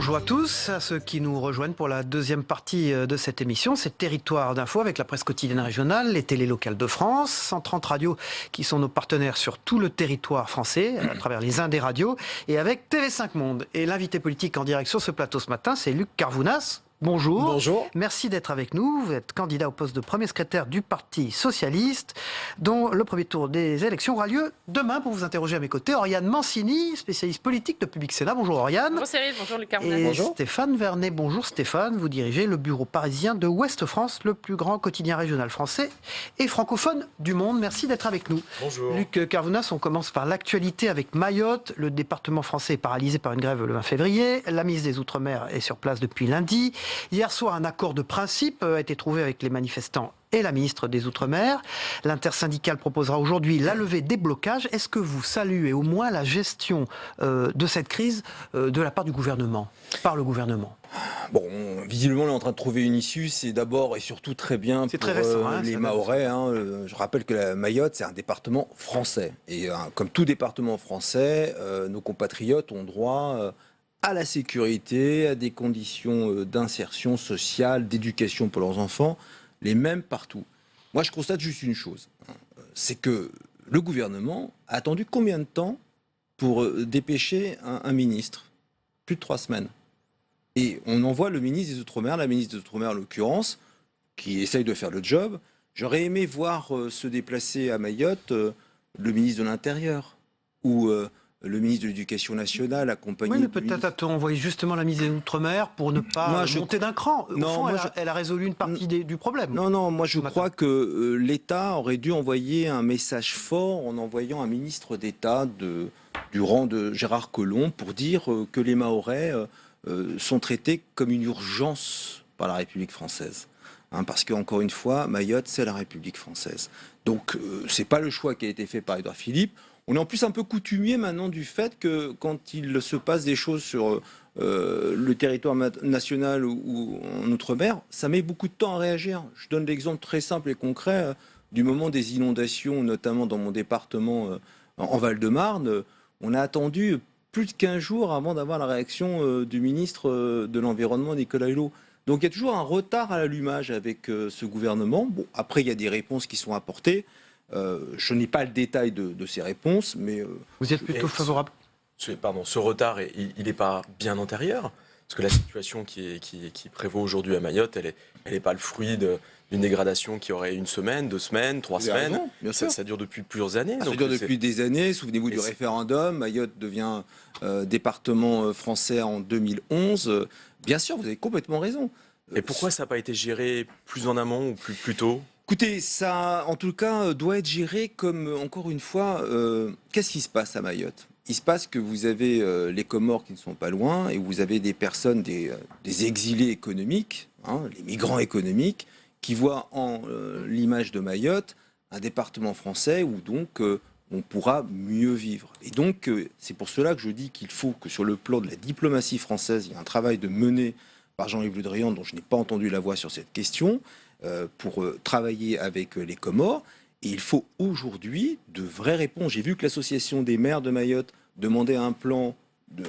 Bonjour à tous, à ceux qui nous rejoignent pour la deuxième partie de cette émission. C'est Territoire d'info avec la presse quotidienne régionale, les télés locales de France, 130 radios qui sont nos partenaires sur tout le territoire français, à travers les Indes radios, et avec TV5 Monde. Et l'invité politique en direct sur ce plateau ce matin, c'est Luc Carvounas. Bonjour. Bonjour. Merci d'être avec nous. Vous êtes candidat au poste de premier secrétaire du Parti Socialiste, dont le premier tour des élections aura lieu demain. Pour vous interroger à mes côtés, Oriane Mancini, spécialiste politique de Public Sénat. Bonjour Oriane. Bonjour Cyril, bonjour Luc Carvounas. Et bonjour. Stéphane Vernet. Bonjour Stéphane. Vous dirigez le bureau parisien de Ouest France, le plus grand quotidien régional français et francophone du monde. Merci d'être avec nous. Bonjour. Luc Carvounas, on commence par l'actualité avec Mayotte. Le département français est paralysé par une grève le 20 février. La ministre des Outre-mer est sur place depuis lundi. Hier soir, un accord de principe a été trouvé avec les manifestants et la ministre des Outre-mer. L'intersyndicale proposera aujourd'hui la levée des blocages. Est-ce que vous saluez au moins la gestion de cette crise de la part du gouvernement, par le gouvernement? Bon, visiblement, on est en train de trouver une issue. C'est d'abord et surtout très bien pour très récent, les Mahorais. Je rappelle que la Mayotte, c'est un département français. Et comme tout département français, nos compatriotes ont droit à la sécurité, à des conditions d'insertion sociale, d'éducation pour leurs enfants, les mêmes partout. Moi, je constate juste une chose, c'est que le gouvernement a attendu combien de temps pour dépêcher un ministre? Plus de 3 semaines. Et on envoie le ministre des Outre-mer, la ministre des Outre-mer en l'occurrence, qui essaye de faire le job. J'aurais aimé voir se déplacer à Mayotte le ministre de l'Intérieur ou le ministre de l'Éducation nationale accompagné... Oui, mais peut-être a-t-on envoyé justement la ministre des Outre-mer pour ne pas monter d'un cran. Au fond, elle a résolu une partie du problème. Non, moi je crois que l'État aurait dû envoyer un message fort en envoyant un ministre d'État du rang de Gérard Collomb pour dire que les Mahorais sont traités comme une urgence par la République française. Parce qu'encore une fois, Mayotte, c'est la République française. Donc, c'est pas le choix qui a été fait par Édouard Philippe. On est en plus un peu coutumier maintenant du fait que quand il se passe des choses sur le territoire national ou en Outre-mer, ça met beaucoup de temps à réagir. Je donne l'exemple très simple et concret du moment des inondations, notamment dans mon département en Val-de-Marne. On a attendu plus de 15 jours avant d'avoir la réaction du ministre de l'Environnement, Nicolas Hulot. Donc il y a toujours un retard à l'allumage avec ce gouvernement. Bon, après, il y a des réponses qui sont apportées. Je n'ai pas le détail de ces réponses, mais... Vous êtes plutôt favorable? Ce retard, il n'est pas bien antérieur, parce que la situation qui prévaut aujourd'hui à Mayotte, elle n'est pas le fruit d'une dégradation qui aurait 1 semaine, 2 semaines, 3 semaines. Raison, bien sûr. Ça dure depuis plusieurs années. Ça dure depuis des années. Souvenez-vous du référendum. Mayotte devient département français en 2011. Bien sûr, vous avez complètement raison. Et pourquoi ça n'a pas été géré plus en amont ou plus tôt ? Écoutez, ça, en tout cas, doit être géré comme, encore une fois, qu'est-ce qui se passe à Mayotte? Il se passe que vous avez les Comores qui ne sont pas loin, et vous avez des personnes, des exilés économiques, les migrants économiques, qui voient en l'image de Mayotte un département français où donc on pourra mieux vivre. Et donc, c'est pour cela que je dis qu'il faut que sur le plan de la diplomatie française, il y ait un travail de mené par Jean-Yves Le Drian, dont je n'ai pas entendu la voix sur cette question, pour travailler avec les Comores. Et il faut aujourd'hui de vraies réponses. J'ai vu que l'association des maires de Mayotte demandait un plan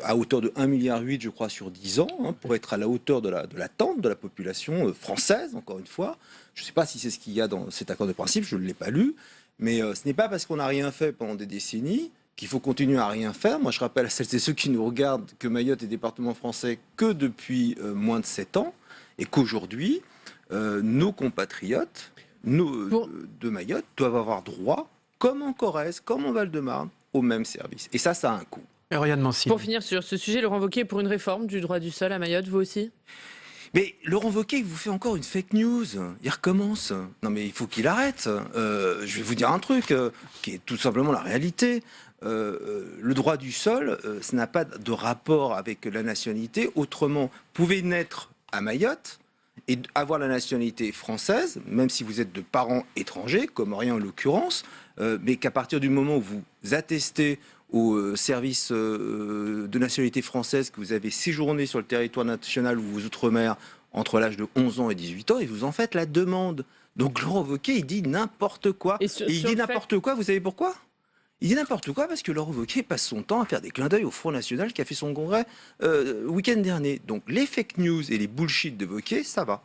à hauteur de 1,8 milliard, je crois, sur 10 ans, pour être à la hauteur de l'attente de la population française, encore une fois. Je ne sais pas si c'est ce qu'il y a dans cet accord de principe, je ne l'ai pas lu. Mais ce n'est pas parce qu'on n'a rien fait pendant des décennies qu'il faut continuer à rien faire. Moi, je rappelle à celles et ceux qui nous regardent que Mayotte est département français que depuis moins de 7 ans, et qu'aujourd'hui, nos compatriotes de Mayotte doivent avoir droit, comme en Corrèze, comme en Val-de-Marne, au même service. Et ça a un coût. Pour finir sur ce sujet, Laurent Wauquiez est pour une réforme du droit du sol à Mayotte, vous aussi? Mais Laurent Wauquiez vous fait encore une fake news. Il recommence. Non mais il faut qu'il arrête. Je vais vous dire un truc qui est tout simplement la réalité. Le droit du sol, ça n'a pas de rapport avec la nationalité. Autrement, vous pouvez naître à Mayotte et avoir la nationalité française, même si vous êtes de parents étrangers, comoriens en l'occurrence, mais qu'à partir du moment où vous attestez au service de nationalité française que vous avez séjourné sur le territoire national ou vos outre-mer entre l'âge de 11 ans et 18 ans, et vous en faites la demande. Donc Laurent Wauquiez, il dit n'importe quoi. Et il dit n'importe quoi, vous savez pourquoi? Il dit n'importe quoi parce que Laurent Wauquiez passe son temps à faire des clins d'œil au Front National qui a fait son congrès le week-end dernier. Donc les fake news et les bullshit de Wauquiez, ça va.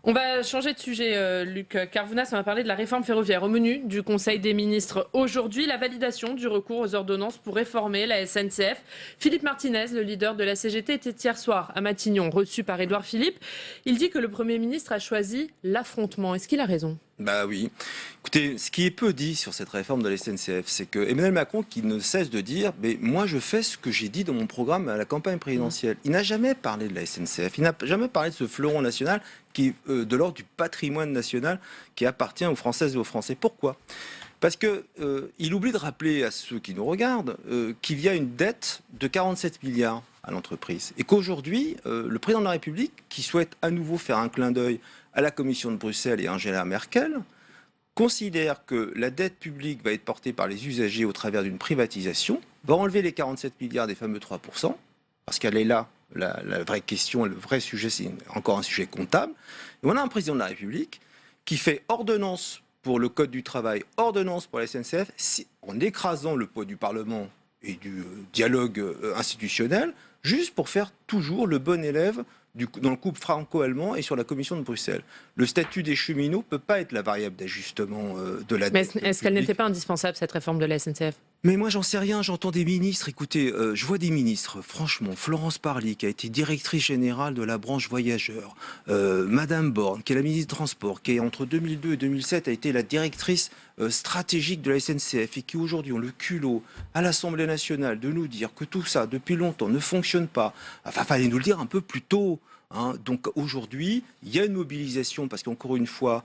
On va changer de sujet, Luc Carvounas. On va parler de la réforme ferroviaire. Au menu du Conseil des ministres aujourd'hui, la validation du recours aux ordonnances pour réformer la SNCF. Philippe Martinez, le leader de la CGT, était hier soir à Matignon, reçu par Édouard Philippe. Il dit que le Premier ministre a choisi l'affrontement. Est-ce qu'il a raison ? Bah oui. Écoutez, ce qui est peu dit sur cette réforme de la SNCF, c'est que Emmanuel Macron, qui ne cesse de dire « mais moi je fais ce que j'ai dit dans mon programme à la campagne présidentielle ». Il n'a jamais parlé de la SNCF, il n'a jamais parlé de ce fleuron national qui est de l'ordre du patrimoine national qui appartient aux Françaises et aux Français. Pourquoi ? Parce qu'il oublie de rappeler à ceux qui nous regardent qu'il y a une dette de 47 milliards à l'entreprise. Et qu'aujourd'hui, le président de la République, qui souhaite à nouveau faire un clin d'œil à la Commission de Bruxelles et Angela Merkel, considère que la dette publique va être portée par les usagers au travers d'une privatisation, va enlever les 47 milliards des fameux 3%, parce qu'elle est là, la vraie question, le vrai sujet, c'est encore un sujet comptable. Et on a un président de la République qui fait ordonnance pour le Code du travail, ordonnance pour la SNCF, en écrasant le poids du Parlement et du dialogue institutionnel, juste pour faire toujours le bon élève dans le couple franco-allemand et sur la Commission de Bruxelles. Le statut des cheminots ne peut pas être la variable d'ajustement de la dette. Mais est-ce qu'elle n'était pas indispensable, cette réforme de la SNCF ? Mais moi, j'en sais rien, j'entends des ministres. Écoutez, je vois des ministres, franchement, Florence Parly, qui a été directrice générale de la branche voyageurs, Madame Borne, qui est la ministre des Transports, qui entre 2002 et 2007 a été la directrice stratégique de la SNCF et qui aujourd'hui ont le culot à l'Assemblée nationale de nous dire que tout ça, depuis longtemps, ne fonctionne pas. Enfin, fallait nous le dire un peu plus tôt. Donc aujourd'hui, il y a une mobilisation parce qu'encore une fois,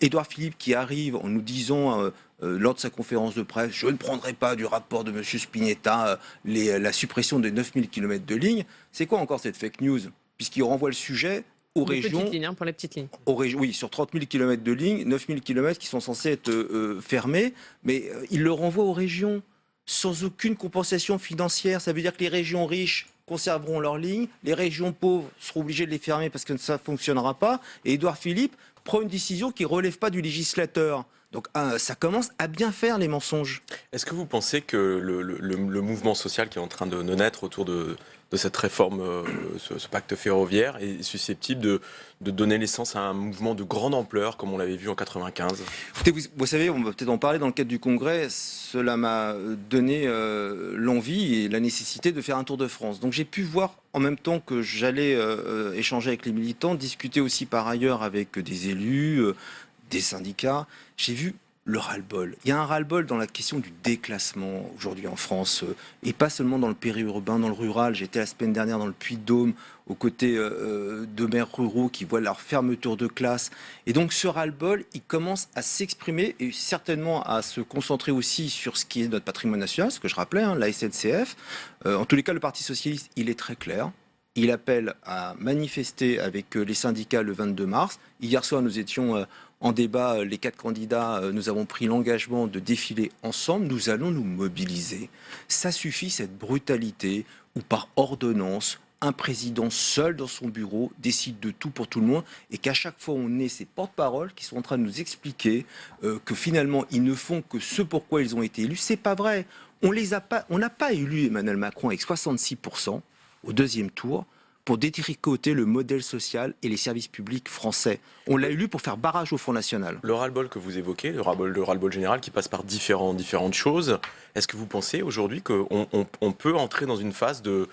Édouard Philippe qui arrive en nous disant lors de sa conférence de presse, je ne prendrai pas du rapport de M. Spinetta la suppression des 9000 km de lignes. C'est quoi encore cette fake news ? Puisqu'il renvoie le sujet aux régions. Petites lignes, pour les petites lignes. Oui, sur 30 000 km de lignes, 9 000 km qui sont censés être fermés, mais il le renvoie aux régions sans aucune compensation financière. Ça veut dire que les régions riches conserveront leurs lignes, les régions pauvres seront obligées de les fermer parce que ça ne fonctionnera pas. Et Édouard Philippe prend une décision qui ne relève pas du législateur. Donc ça commence à bien faire les mensonges. Est-ce que vous pensez que le mouvement social qui est en train de naître autour de cette réforme, ce pacte ferroviaire, est susceptible de donner naissance à un mouvement de grande ampleur, comme on l'avait vu en 95 ? Écoutez, vous savez, on va peut-être en parler dans le cadre du Congrès. Cela m'a donné l'envie et la nécessité de faire un tour de France. Donc j'ai pu voir, en même temps que j'allais échanger avec les militants, discuter aussi par ailleurs avec des élus, des syndicats. J'ai vu le ras-le-bol. Il y a un ras-le-bol dans la question du déclassement aujourd'hui en France, et pas seulement dans le périurbain, dans le rural. J'étais la semaine dernière dans le Puy-de-Dôme, aux côtés de maires ruraux qui voient leur fermeture de classe. Et donc ce ras-le-bol, il commence à s'exprimer et certainement à se concentrer aussi sur ce qui est notre patrimoine national, ce que je rappelais, la SNCF. En tous les cas, le Parti socialiste, il est très clair. Il appelle à manifester avec les syndicats le 22 mars. Hier soir, nous étions en débat, les 4 candidats, nous avons pris l'engagement de défiler ensemble. Nous allons nous mobiliser. Ça suffit, cette brutalité où par ordonnance, un président seul dans son bureau décide de tout pour tout le monde et qu'à chaque fois on ait ces porte-paroles qui sont en train de nous expliquer que finalement ils ne font que ce pourquoi ils ont été élus. C'est pas vrai. On n'a pas élu Emmanuel Macron avec 66% au deuxième tour pour détricoter le modèle social et les services publics français. On l'a élu pour faire barrage au Front National. Le ras-le-bol que vous évoquez, le ras-le-bol général qui passe par différentes choses, est-ce que vous pensez aujourd'hui qu'on peut entrer dans une phase de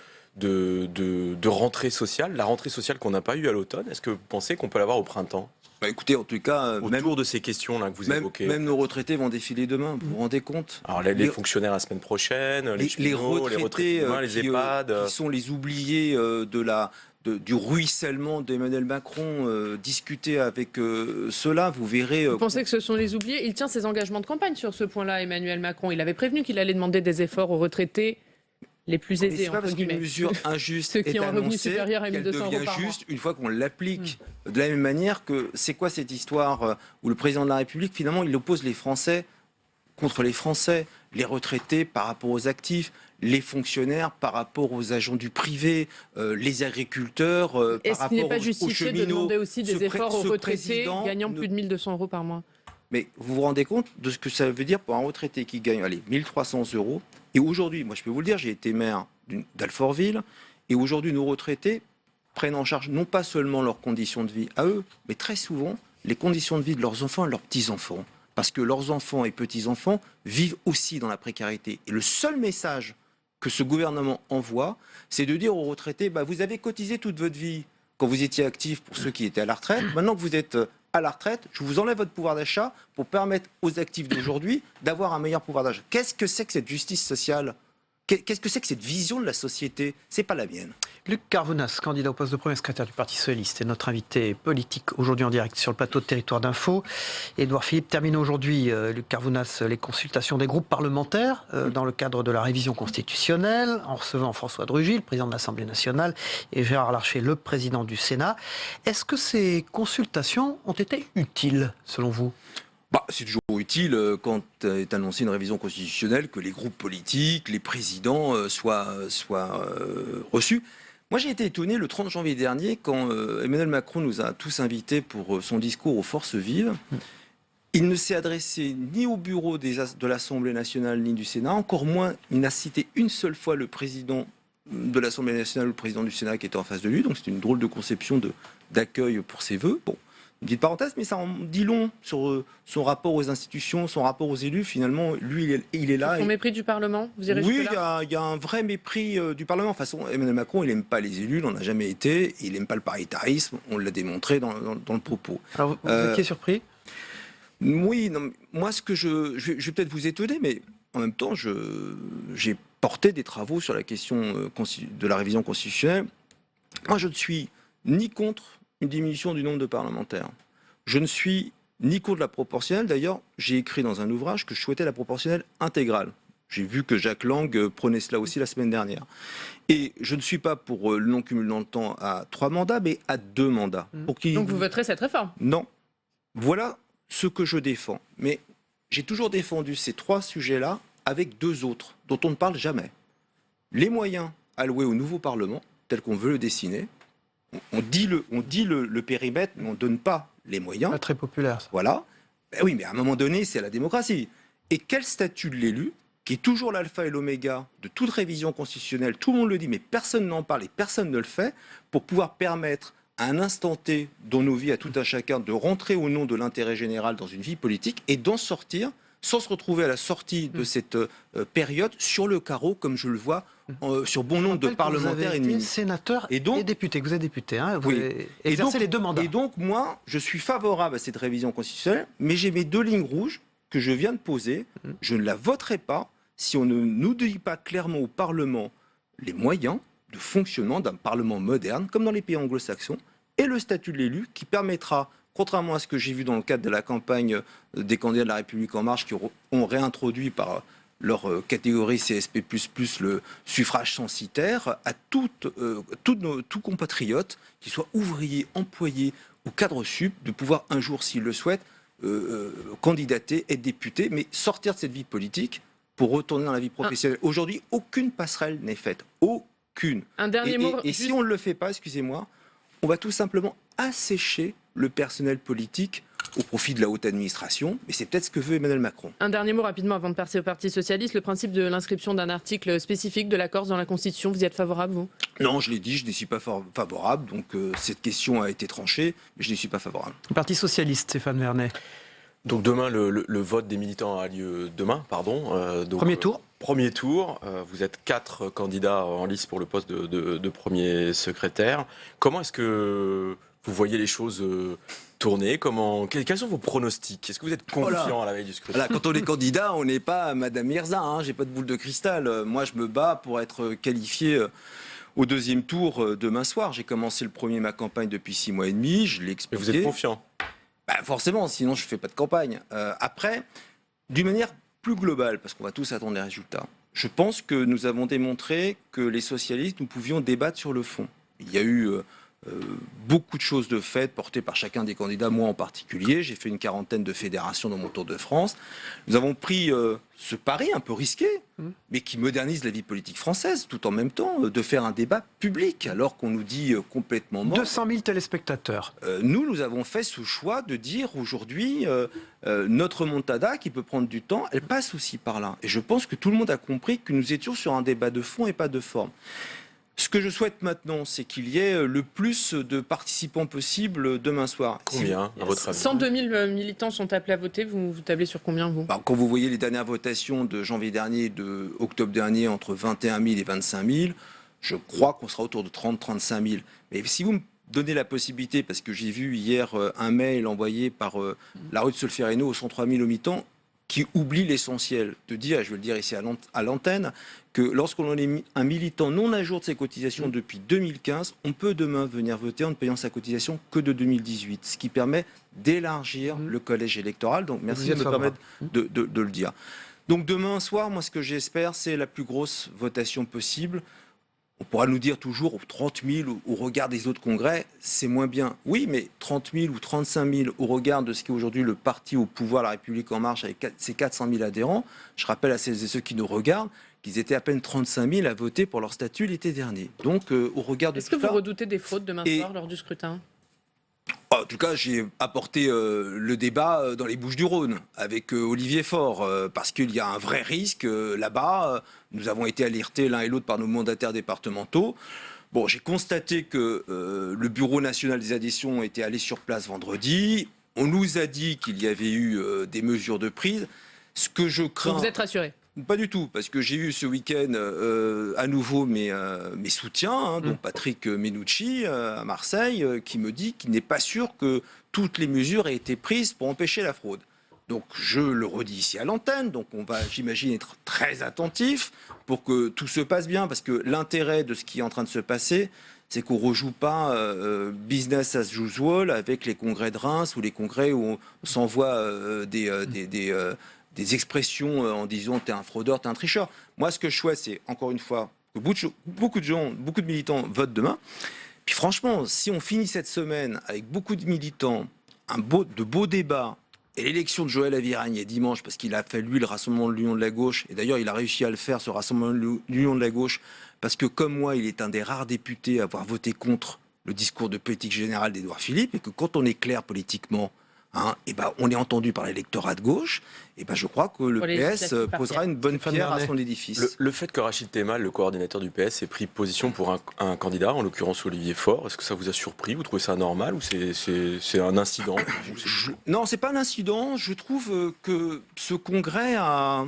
rentrée sociale, la rentrée sociale qu'on n'a pas eue à l'automne? Est-ce que vous pensez qu'on peut l'avoir au printemps? Écoutez, en tout cas, autour de ces questions-là que vous évoquez. Même nos retraités vont défiler demain, vous vous rendez compte? Alors les fonctionnaires la semaine prochaine, les retraités, les EHPAD... qui sont les oubliés du ruissellement d'Emmanuel Macron, discuter avec ceux-là, vous verrez... Vous pensez que ce sont les oubliés? Il tient ses engagements de campagne sur ce point-là, Emmanuel Macron. Il avait prévenu qu'il allait demander des efforts aux retraités les plus aisés, c'est pas parce qu'une mesure injuste ceux qui est ont un revenu annoncée supérieur à 1 qu'elle 200 devient € par mois. juste une fois qu'on l'applique. De la même manière que c'est quoi cette histoire où le président de la République, finalement, il oppose les Français contre les Français, les retraités par rapport aux actifs, les fonctionnaires par rapport aux agents du privé, les agriculteurs par rapport aux cheminots. Est-ce qu'il n'est pas justifié de demander aussi des efforts aux retraités gagnant plus plus de 1 200 € par mois? Mais vous vous rendez compte de ce que ça veut dire pour un retraité qui gagne 1 300 €. Et aujourd'hui, moi je peux vous le dire, j'ai été maire d'Alfortville, et aujourd'hui nos retraités prennent en charge non pas seulement leurs conditions de vie à eux, mais très souvent les conditions de vie de leurs enfants et de leurs petits-enfants. Parce que leurs enfants et petits-enfants vivent aussi dans la précarité. Et le seul message que ce gouvernement envoie, c'est de dire aux retraités, vous avez cotisé toute votre vie quand vous étiez actif pour ceux qui étaient à la retraite. Maintenant que vous êtes à la retraite, je vous enlève votre pouvoir d'achat pour permettre aux actifs d'aujourd'hui d'avoir un meilleur pouvoir d'achat. Qu'est-ce que c'est que cette justice sociale ? Qu'est-ce que c'est que cette vision de la société ? C'est pas la mienne. Luc Carvounas, candidat au poste de premier secrétaire du Parti socialiste, est notre invité politique aujourd'hui en direct sur le plateau de Territoire d'Info. Édouard Philippe termine aujourd'hui, Luc Carvounas, les consultations des groupes parlementaires dans le cadre de la révision constitutionnelle, en recevant François de Rugy, le président de l'Assemblée nationale, et Gérard Larcher, le président du Sénat. Est-ce que ces consultations ont été utiles, selon vous ? C'est toujours utile quand est annoncée une révision constitutionnelle que les groupes politiques, les présidents soient reçus. Moi, j'ai été étonné le 30 janvier dernier quand Emmanuel Macron nous a tous invités pour son discours aux forces vives. Il ne s'est adressé ni au bureau de l'Assemblée nationale ni du Sénat, encore moins il n'a cité une seule fois le président de l'Assemblée nationale ou le président du Sénat qui était en face de lui. Donc c'est une drôle de conception d'accueil pour ses vœux. Bon. Une petite parenthèse, mais ça en dit long sur son rapport aux institutions, son rapport aux élus. Finalement, lui, il est là. Son mépris du Parlement, vous irez oui, jusque-là ? il y a un vrai mépris du Parlement. De toute façon, Emmanuel Macron, il n'aime pas les élus, il n'en a jamais été. Il n'aime pas le paritarisme, on l'a démontré dans le propos. Alors, vous étiez surpris ? Oui, non, moi, je vais peut-être vous étonner, mais en même temps, j'ai porté des travaux sur la question de la révision constitutionnelle. Moi, je ne suis ni contre une diminution du nombre de parlementaires. Je ne suis ni contre la proportionnelle. D'ailleurs, j'ai écrit dans un ouvrage que je souhaitais la proportionnelle intégrale. J'ai vu que Jacques Lang prenait cela aussi la semaine dernière. Et je ne suis pas pour le non-cumul dans le temps à 3 mandats, mais à 2 mandats. Donc vous voterez cette réforme ? Non. Voilà ce que je défends. Mais j'ai toujours défendu ces 3 sujets-là avec 2 autres, dont on ne parle jamais. Les moyens alloués au nouveau Parlement, tel qu'on veut le dessiner. On dit le périmètre, mais on ne donne pas les moyens. Pas très populaire, ça. Voilà. Oui, mais à un moment donné, c'est la démocratie. Et quel statut de l'élu, qui est toujours l'alpha et l'oméga de toute révision constitutionnelle, tout le monde le dit, mais personne n'en parle et personne ne le fait, pour pouvoir permettre à un instant T dans nos vies, à tout un chacun, de rentrer au nom de l'intérêt général dans une vie politique et d'en sortir sans se retrouver à la sortie de cette période sur le carreau, comme je le vois sur bon nombre de parlementaires et de ministres. Sénateur et député, vous êtes député, hein, vous avez exercé les 2 mandats. Et donc, moi, je suis favorable à cette révision constitutionnelle, mais j'ai mes 2 lignes rouges que je viens de poser. Je ne la voterai pas si on ne nous dit pas clairement au Parlement les moyens de fonctionnement d'un Parlement moderne, comme dans les pays anglo-saxons, et le statut de l'élu qui permettra, contrairement à ce que j'ai vu dans le cadre de la campagne des candidats de la République En Marche qui ont réintroduit par leur catégorie CSP++, le suffrage censitaire, à tous compatriotes, qu'ils soient ouvriers, employés ou cadres sup, de pouvoir un jour, s'ils le souhaitent, candidater, être député, mais sortir de cette vie politique pour retourner dans la vie professionnelle. Aujourd'hui, aucune passerelle n'est faite. Aucune. Un dernier mot. Et si on ne le fait pas, excusez-moi, on va tout simplement assécher le personnel politique au profit de la haute administration, mais c'est peut-être ce que veut Emmanuel Macron. Un dernier mot rapidement avant de passer au Parti socialiste. Le principe de l'inscription d'un article spécifique de la Corse dans la Constitution, vous y êtes favorable, vous ? Non, je l'ai dit, je n'y suis pas favorable, donc cette question a été tranchée, mais je n'y suis pas favorable. Le Parti socialiste, Stéphane Vernet. Donc demain, le vote des militants a lieu demain, pardon. Premier tour. Premier tour, vous êtes 4 candidats en lice pour le poste de premier secrétaire. Comment est-ce que vous voyez les choses tourner ? Quels sont vos pronostics ? Est-ce que vous êtes confiant à la veille du scrutin ? Voilà, quand on est candidat, on n'est pas Madame Mirza, hein, j'ai pas de boule de cristal. Moi, je me bats pour être qualifié au 2e tour demain soir. J'ai commencé ma campagne depuis 6 mois et demi, je l'ai expliqué. Mais vous êtes confiant ? Forcément, sinon je ne fais pas de campagne. Après, d'une manière plus globale, parce qu'on va tous attendre les résultats, je pense que nous avons démontré que les socialistes, nous pouvions débattre sur le fond. Il y a eu beaucoup de choses de faites portées par chacun des candidats, moi en particulier. J'ai fait une 40aine de fédérations dans mon Tour de France. Nous avons pris ce pari un peu risqué, mais qui modernise la vie politique française, tout en même temps, de faire un débat public, alors qu'on nous dit complètement mort. 200 000 téléspectateurs. Nous avons fait ce choix de dire aujourd'hui, notre montada qui peut prendre du temps, elle passe aussi par là. Et je pense que tout le monde a compris que nous étions sur un débat de fond et pas de forme. Ce que je souhaite maintenant, c'est qu'il y ait le plus de participants possible demain soir. Combien, à votre avis? 102 000 militants sont appelés à voter. Vous tablez sur combien, vous? Quand vous voyez les dernières votations de janvier dernier, de octobre dernier, entre 21 000 et 25 000, je crois qu'on sera autour de 30-35 000. Mais si vous me donnez la possibilité, parce que j'ai vu hier un mail envoyé par la rue de Solferino aux 103 000 militants, qui oublie l'essentiel, de dire, et je veux le dire ici à l'antenne, que lorsqu'on est un militant non à jour de ses cotisations depuis 2015, on peut demain venir voter en ne payant sa cotisation que de 2018, ce qui permet d'élargir le collège électoral. Donc merci de me permettre de le dire. Donc demain soir, moi ce que j'espère, c'est la plus grosse votation possible. On pourra nous dire toujours 30 000 au regard des autres congrès, c'est moins bien. Oui, mais 30 000 ou 35 000 au regard de ce qui est aujourd'hui le parti au pouvoir, La République En Marche, avec ses 400 000 adhérents. Je rappelle à celles et ceux qui nous regardent qu'ils étaient à peine 35 000 à voter pour leur statut l'été dernier. Donc, au regard de tout ça... Est-ce que vous redoutez des fraudes demain soir lors du scrutin ? En tout cas, j'ai apporté le débat dans les Bouches-du-Rhône avec Olivier Faure, parce qu'il y a un vrai risque là-bas. Nous avons été alertés l'un et l'autre par nos mandataires départementaux. Bon, j'ai constaté que le Bureau national des adhésions était allé sur place vendredi. On nous a dit qu'il y avait eu des mesures de prise. Ce que je crains... Donc vous êtes rassuré ? Pas du tout, parce que j'ai eu ce week-end à nouveau mes soutiens, dont Patrick Menucci à Marseille, qui me dit qu'il n'est pas sûr que toutes les mesures aient été prises pour empêcher la fraude. Donc je le redis ici à l'antenne, donc on va, j'imagine, être très attentif pour que tout se passe bien, parce que l'intérêt de ce qui est en train de se passer, c'est qu'on ne rejoue pas business as usual avec les congrès de Reims ou les congrès où on s'envoie des expressions en disant t'es un fraudeur, t'es un tricheur. Moi, ce que je souhaite, c'est, encore une fois, que beaucoup de gens, beaucoup de militants votent demain. Puis franchement, si on finit cette semaine avec beaucoup de militants, de beaux débats, et l'élection de Joël Aviragne est dimanche, parce qu'il a fait, lui, le Rassemblement de l'Union de la Gauche, et d'ailleurs, il a réussi à le faire, ce Rassemblement de l'Union de la Gauche, parce que, comme moi, il est un des rares députés à avoir voté contre le discours de politique générale d'Édouard Philippe, et que quand on est clair politiquement, on est entendu par l'électorat de gauche, je crois que le PS posera une bonne pierre à son édifice. Le fait que Rachid Temal, le coordinateur du PS, ait pris position pour un candidat, en l'occurrence Olivier Faure, est-ce que ça vous a surpris? Vous trouvez ça normal ou c'est un incident? Non, c'est pas un incident. Je trouve que ce congrès a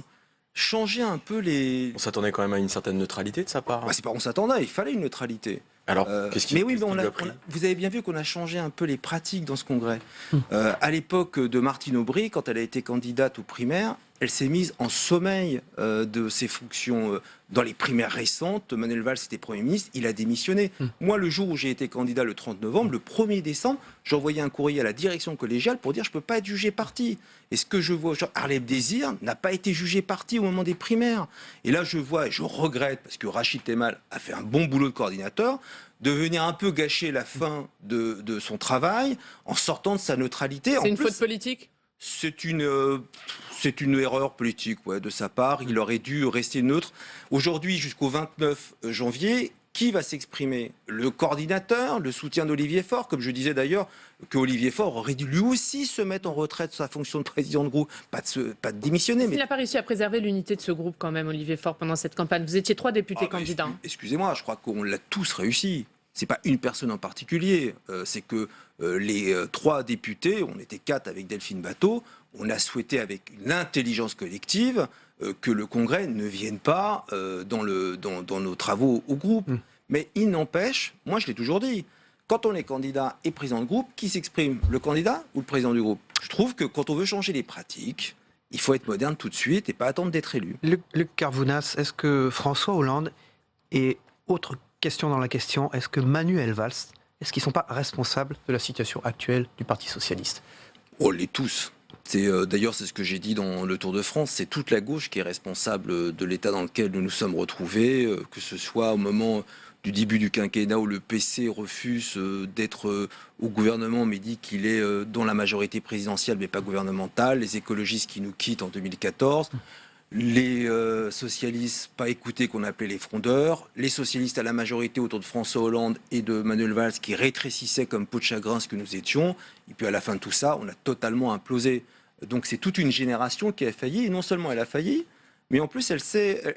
changé un peu les... On s'attendait quand même à une certaine neutralité de sa part. C'est pas on s'attendait, il fallait une neutralité. Alors, qu'est-ce qui vous avez bien vu qu'on a changé un peu les pratiques dans ce congrès. À l'époque de Martine Aubry, quand elle a été candidate aux primaires, elle s'est mise en sommeil de ses fonctions. Dans les primaires récentes, Manuel Valls était Premier ministre, il a démissionné. Moi, le jour où j'ai été candidat, le 30 novembre, le 1er décembre, j'envoyais un courrier à la direction collégiale pour dire je ne peux pas être jugé parti. Et ce que je vois, Harlem Désir n'a pas été jugé parti au moment des primaires. Et là, je vois, et je regrette, parce que Rachid Temal a fait un bon boulot de coordinateur, de venir un peu gâcher la fin de son travail en sortant de sa neutralité. C'est une faute politique ? C'est une erreur politique de sa part. Il aurait dû rester neutre. Aujourd'hui, jusqu'au 29 janvier, qui va s'exprimer? Le coordinateur, le soutien d'Olivier Faure, comme je disais d'ailleurs, que Olivier Faure aurait dû lui aussi se mettre en retraite de sa fonction de président de groupe, pas de démissionner. Il n'a pas réussi à préserver l'unité de ce groupe quand même, Olivier Faure, pendant cette campagne. Vous étiez 3 députés candidats. Excusez-moi, je crois qu'on l'a tous réussi. C'est pas une personne en particulier, c'est que les 3 députés, on était 4 avec Delphine Batho, on a souhaité avec une intelligence collective que le Congrès ne vienne pas dans nos travaux au groupe. Mais il n'empêche, moi je l'ai toujours dit, quand on est candidat et président de groupe, qui s'exprime? Le candidat ou le président du groupe? Je trouve que quand on veut changer les pratiques, il faut être moderne tout de suite et pas attendre d'être élu. Luc Carvounas, est-ce que François Hollande et autre question dans la question, est-ce que Manuel Valls, est-ce qu'ils ne sont pas responsables de la situation actuelle du Parti socialiste? On l'est tous. D'ailleurs, c'est ce que j'ai dit dans le Tour de France, c'est toute la gauche qui est responsable de l'état dans lequel nous nous sommes retrouvés, que ce soit au moment du début du quinquennat où le PC refuse d'être au gouvernement mais dit qu'il est dans la majorité présidentielle mais pas gouvernementale, les écologistes qui nous quittent en 2014, les socialistes pas écoutés qu'on appelait les frondeurs, les socialistes à la majorité autour de François Hollande et de Manuel Valls qui rétrécissaient comme peau de chagrin ce que nous étions, et puis à la fin de tout ça, on a totalement implosé. Donc c'est toute une génération qui a failli, et non seulement elle a failli, mais en plus elle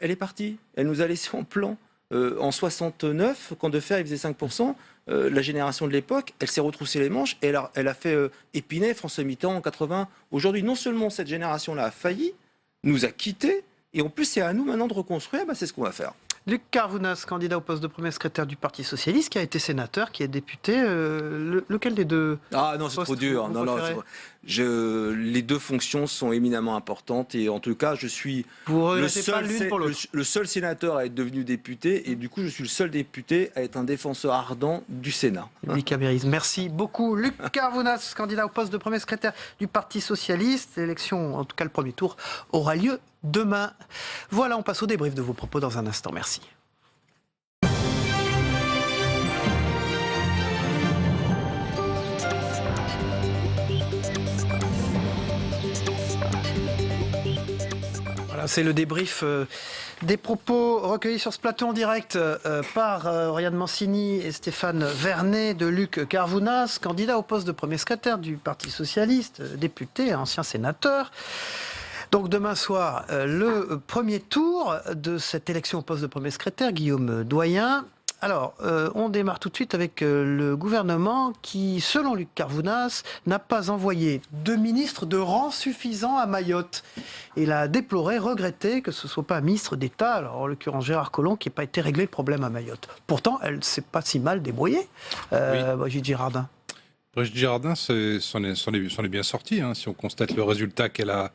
est partie, elle nous a laissé en plan. En 69, quand Defferre il faisait 5%, la génération de l'époque, elle s'est retroussé les manches et elle a fait Épinay, François Mitterrand en 80. Aujourd'hui, non seulement cette génération-là a failli, nous a quittés, et en plus c'est à nous maintenant de reconstruire, c'est ce qu'on va faire. Luc Carvounas, candidat au poste de premier secrétaire du Parti Socialiste, qui a été sénateur, qui est député. Lequel des deux? Ah non, c'est trop dur. Les deux fonctions sont éminemment importantes et en tout cas, je suis le seul sénateur à être devenu député et du coup, je suis le seul député à être un défenseur ardent du Sénat. Merci beaucoup. Luc Carvounas, candidat au poste de premier secrétaire du Parti Socialiste. L'élection, en tout cas le premier tour, aura lieu demain. Voilà, on passe au débrief de vos propos dans un instant. Merci. Voilà, c'est le débrief des propos recueillis sur ce plateau en direct par Oriane Mancini et Stéphane Vernet de Luc Carvounas, candidat au poste de premier secrétaire du Parti Socialiste, député, ancien sénateur. Donc demain soir, le premier tour de cette élection au poste de premier secrétaire, Guillaume Doyen. Alors, on démarre tout de suite avec le gouvernement qui, selon Luc Carvounas, n'a pas envoyé de ministre de rang suffisant à Mayotte. Il a déploré, regretté que ce ne soit pas un ministre d'État, alors en l'occurrence Gérard Collomb, qui n'ait pas été réglé le problème à Mayotte. Pourtant, elle ne s'est pas si mal débrouillée, Brigitte Girardin. Brigitte Girardin s'en est bien sortie, si on constate le résultat qu'elle a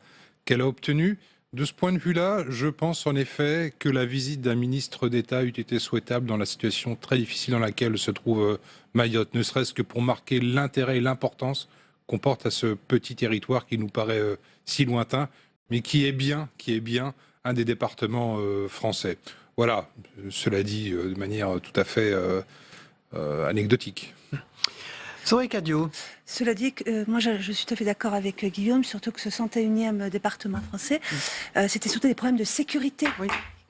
obtenu. De ce point de vue-là, je pense en effet que la visite d'un ministre d'État eût été souhaitable dans la situation très difficile dans laquelle se trouve Mayotte, ne serait-ce que pour marquer l'intérêt et l'importance qu'on porte à ce petit territoire qui nous paraît si lointain, mais qui est bien un des départements français. Voilà, cela dit de manière tout à fait anecdotique. Zoé Cadio. Cela dit, moi je suis tout à fait d'accord avec Guillaume, surtout que ce 101e département français, c'était surtout des problèmes de sécurité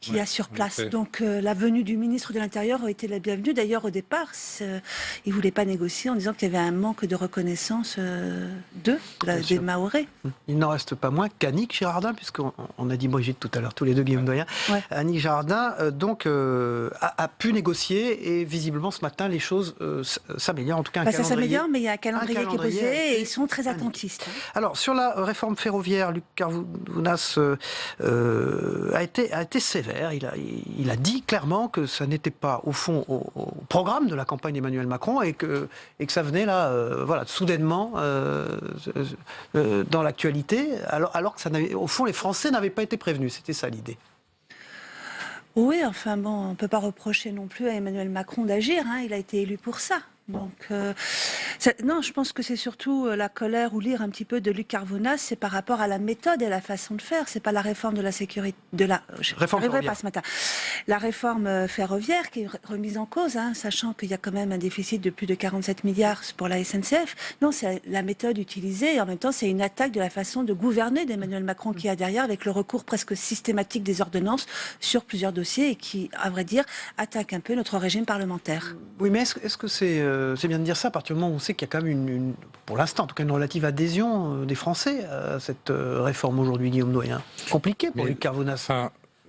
qu'il y a sur place. Donc la venue du ministre de l'Intérieur a été la bienvenue. D'ailleurs, au départ, il ne voulait pas négocier en disant qu'il y avait un manque de reconnaissance des Mahorais. Il n'en reste pas moins qu'Annick Girardin, puisqu'on a dit Brigitte tout à l'heure, tous les deux Guillaume Doyen. Annick Girardin a pu négocier et visiblement ce matin les choses s'améliorent, en tout cas un calendrier. Ça s'améliore, mais il y a un calendrier qui est posé et ils sont très attentistes. Alors sur la réforme ferroviaire, Luc Carvounas a été sévère. Il a dit clairement que ça n'était pas au fond au programme de la campagne d'Emmanuel Macron et que ça venait là, soudainement dans l'actualité, alors que au fond les Français n'avaient pas été prévenus. C'était ça l'idée. Oui, enfin bon, on ne peut pas reprocher non plus à Emmanuel Macron d'agir. Il a été élu pour ça. Donc, non, je pense que c'est surtout la colère ou l'ire un petit peu de Luc Carvounas, c'est par rapport à la méthode et la façon de faire. C'est pas la réforme de la sécurité, réforme ferroviaire. Pas ce matin. La réforme ferroviaire qui est remise en cause, sachant qu'il y a quand même un déficit de plus de 47 milliards pour la SNCF. Non, c'est la méthode utilisée et en même temps, c'est une attaque de la façon de gouverner d'Emmanuel Macron qui a derrière, avec le recours presque systématique des ordonnances sur plusieurs dossiers et qui, à vrai dire, attaque un peu notre régime parlementaire. Oui, mais est-ce que c'est bien de dire ça à partir du moment où on sait qu'il y a quand même pour l'instant, en tout cas une relative adhésion des Français à cette réforme aujourd'hui, Guillaume Doyen. Compliqué pour Luc Carvounas.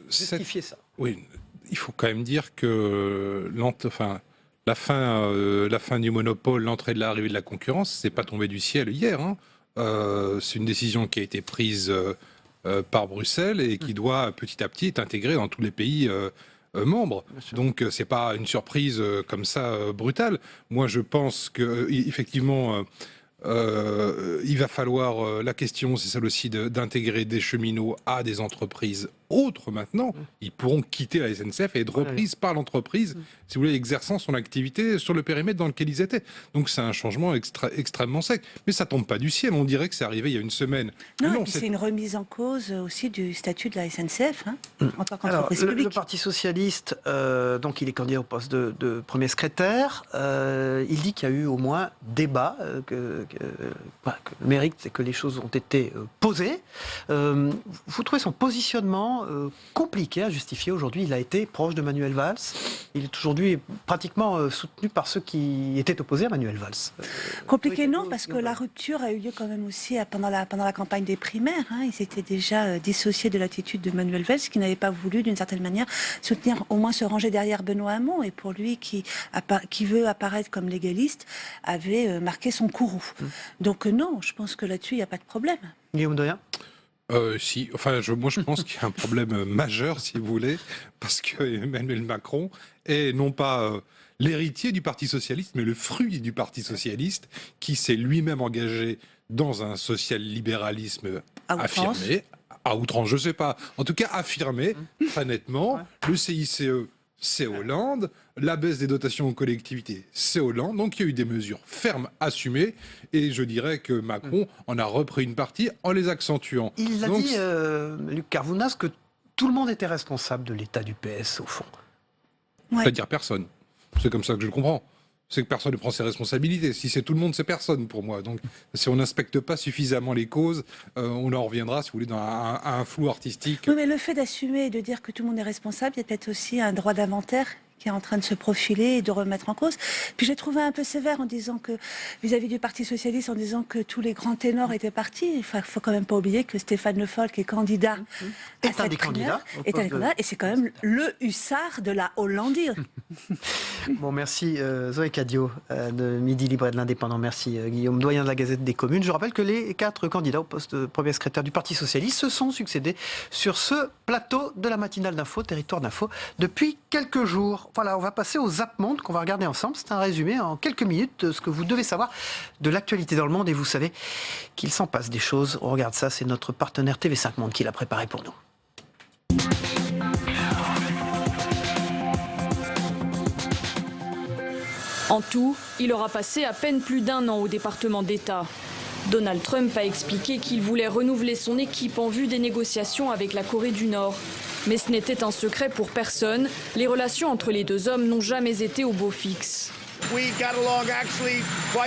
Justifier ça. Oui, il faut quand même dire que la fin du monopole, l'entrée de l'arrivée de la concurrence, c'est pas tombé du ciel hier. C'est une décision qui a été prise par Bruxelles et qui doit petit à petit être intégrée dans tous les pays membres. Donc c'est pas une surprise comme ça brutale. Moi je pense que effectivement il va falloir, la question c'est celle aussi d'intégrer des cheminots à des entreprises autres maintenant, ils pourront quitter la SNCF et être repris par l'entreprise, si vous voulez, exerçant son activité sur le périmètre dans lequel ils étaient. Donc c'est un changement extrêmement sec. Mais ça tombe pas du ciel, on dirait que c'est arrivé il y a une semaine. Non, c'est une remise en cause aussi du statut de la SNCF, en tant qu'entreprise publique. Le Parti Socialiste, donc il est candidat au poste de premier secrétaire. Il dit qu'il y a eu au moins débat, que le mérite, c'est que les choses ont été posées. Vous trouvez son positionnement compliqué à justifier aujourd'hui? Il a été proche de Manuel Valls. Il est aujourd'hui pratiquement soutenu par ceux qui étaient opposés à Manuel Valls. Compliqué non, parce que la rupture a eu lieu quand même aussi pendant la campagne des primaires. Il s'était déjà dissocié de l'attitude de Manuel Valls, qui n'avait pas voulu, d'une certaine manière, soutenir, au moins se ranger derrière Benoît Hamon. Et pour lui, qui veut apparaître comme légaliste, avait marqué son courroux. Donc non, je pense que là-dessus, il n'y a pas de problème. Guillaume Doyen? Si, enfin, moi je pense qu'il y a un problème majeur, si vous voulez, parce que Emmanuel Macron est non pas l'héritier du Parti Socialiste, mais le fruit du Parti Socialiste, qui s'est lui-même engagé dans un social-libéralisme affirmé, à outrance, je sais pas, en tout cas affirmé, très nettement. Le CICE, c'est Hollande. La baisse des dotations aux collectivités, c'est Hollande. Donc il y a eu des mesures fermes, assumées. Et je dirais que Macron en a repris une partie en les accentuant. Il a dit, Luc Carvounas, que tout le monde était responsable de l'état du PS, au fond. C'est-à-dire personne. C'est comme ça que je le comprends. C'est que personne ne prend ses responsabilités. Si c'est tout le monde, c'est personne pour moi. Donc si on n'inspecte pas suffisamment les causes, on en reviendra, si vous voulez, à un flou artistique. Oui, mais le fait d'assumer et de dire que tout le monde est responsable, il y a peut-être aussi un droit d'inventaire qui est en train de se profiler et de remettre en cause. Puis j'ai trouvé un peu sévère en disant que, vis-à-vis du Parti Socialiste, en disant que tous les grands ténors étaient partis. Il faut quand même pas oublier que Stéphane Le Foll, qui est candidat à cette primaire, est un des candidats, et c'est quand même le hussard de la Hollandie. Bon, merci Zoé Cadio de Midi Libre et de l'Indépendant. Merci Guillaume Doyen de la Gazette des Communes. Je rappelle que les 4 candidats au poste de premier secrétaire du Parti Socialiste se sont succédés sur ce plateau de la matinale d'info, Territoire d'Info, depuis quelques jours. Voilà, on va passer au Zap Monde qu'on va regarder ensemble. C'est un résumé en quelques minutes de ce que vous devez savoir de l'actualité dans le monde. Et vous savez qu'il s'en passe des choses. On regarde ça, c'est notre partenaire TV5 Monde qui l'a préparé pour nous. En tout, il aura passé à peine plus d'1 an au département d'État. Donald Trump a expliqué qu'il voulait renouveler son équipe en vue des négociations avec la Corée du Nord. Mais ce n'était un secret pour personne. Les relations entre les deux hommes n'ont jamais été au beau fixe.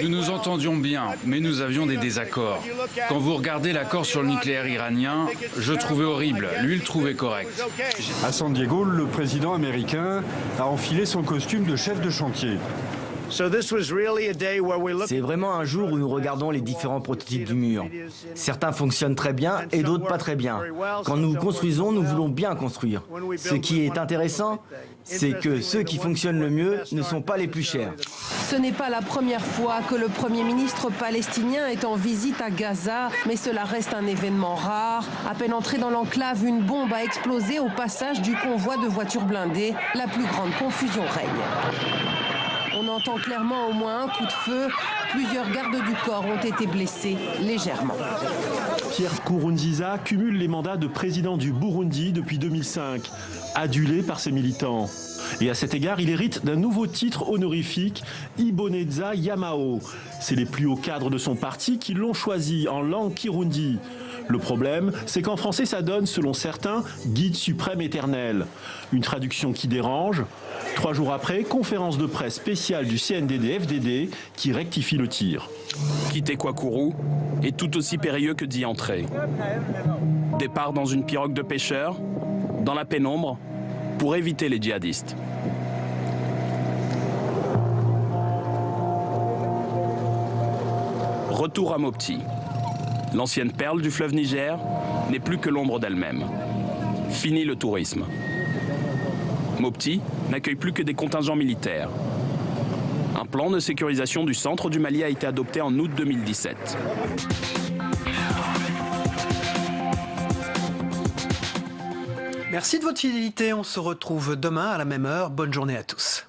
Nous nous entendions bien, mais nous avions des désaccords. Quand vous regardez l'accord sur le nucléaire iranien, je trouvais horrible, lui il trouvait correct. À San Diego, le président américain a enfilé son costume de chef de chantier. C'est vraiment un jour où nous regardons les différents prototypes du mur. Certains fonctionnent très bien et d'autres pas très bien. Quand nous construisons, nous voulons bien construire. Ce qui est intéressant, c'est que ceux qui fonctionnent le mieux ne sont pas les plus chers. Ce n'est pas la première fois que le Premier ministre palestinien est en visite à Gaza, mais cela reste un événement rare. À peine entré dans l'enclave, une bombe a explosé au passage du convoi de voitures blindées. La plus grande confusion règne. On entend clairement au moins un coup de feu. Plusieurs gardes du corps ont été blessés légèrement. Pierre Nkurunziza cumule les mandats de président du Burundi depuis 2005, adulé par ses militants. Et à cet égard, il hérite d'un nouveau titre honorifique, Iboneza Yamao. C'est les plus hauts cadres de son parti qui l'ont choisi en langue kirundi. Le problème, c'est qu'en français, ça donne, selon certains, guide suprême éternel. Une traduction qui dérange. 3 jours après, conférence de presse spéciale du CNDD-FDD qui rectifie le tir. Quitter Kwakuru est tout aussi périlleux que d'y entrer. Départ dans une pirogue de pêcheurs, dans la pénombre, pour éviter les djihadistes. Retour à Mopti. L'ancienne perle du fleuve Niger n'est plus que l'ombre d'elle-même. Fini le tourisme. Mopti n'accueille plus que des contingents militaires. Un plan de sécurisation du centre du Mali a été adopté en août 2017. Merci de votre fidélité. On se retrouve demain à la même heure. Bonne journée à tous.